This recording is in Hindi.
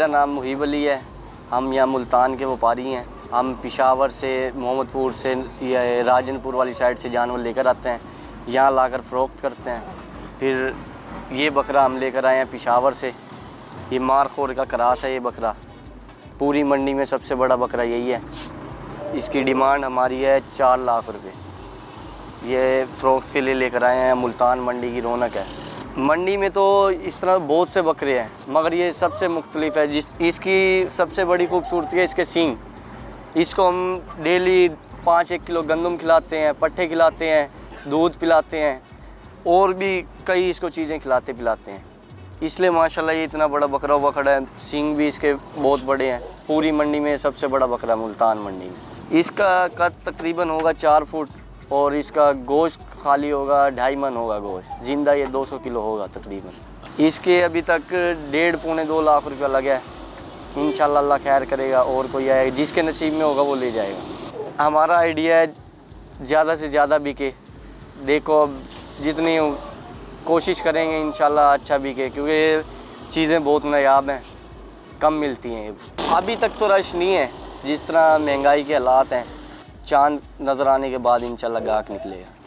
मेरा नाम मुहीब अली है। हम यहाँ मुल्तान के व्यापारी हैं। हम पेशावर से, मोहम्मदपुर से या राजनपुर वाली साइड से जानवर लेकर आते हैं, यहाँ लाकर फ़रोख्त करते हैं। फिर ये बकरा हम लेकर आए हैं पेशावर से। ये मारखोर का क्रास है। ये बकरा पूरी मंडी में सबसे बड़ा बकरा यही है। इसकी डिमांड हमारी है 4 लाख रुपए। ये फ़रोख्त के लिए लेकर आए हैं। मुल्तान मंडी की रौनक है। मंडी में तो इस तरह बहुत से बकरे हैं, मगर ये सबसे मुख्तलिफ है। इसकी सबसे बड़ी खूबसूरती है इसके सींग। इसको हम डेली 5-1 किलो गंदम खिलाते हैं, पट्ठे खिलाते हैं, दूध पिलाते हैं और भी कई इसको चीज़ें खिलाते पिलाते हैं। इसलिए माशाल्लाह ये इतना बड़ा बकरा खड़ा है। सींग भी इसके बहुत बड़े हैं। पूरी मंडी में सबसे बड़ा बकरा मुल्तान मंडी में। इसका कद तकरीबन होगा 4 फुट और इसका गोश्त खाली होगा 2.5 मन होगा गोश्त। ज़िंदा ये 200 किलो होगा तकरीबन। इसके अभी तक 1.5-2 लाख रुपया लगा है। इंशाल्लाह अल्लाह खैर करेगा और कोई आएगा, जिसके नसीब में होगा वो ले जाएगा। हमारा आइडिया है ज़्यादा से ज़्यादा बिके। देखो अब जितनी कोशिश करेंगे इंशाल्लाह अच्छा बिके, क्योंकि चीज़ें बहुत नायाब हैं, कम मिलती हैं। अभी तक तो रश नहीं है। जिस तरह महंगाई के हालात हैं, चाँद नज़र आने के बाद इंशाल्लाह गाहक निकलेगा।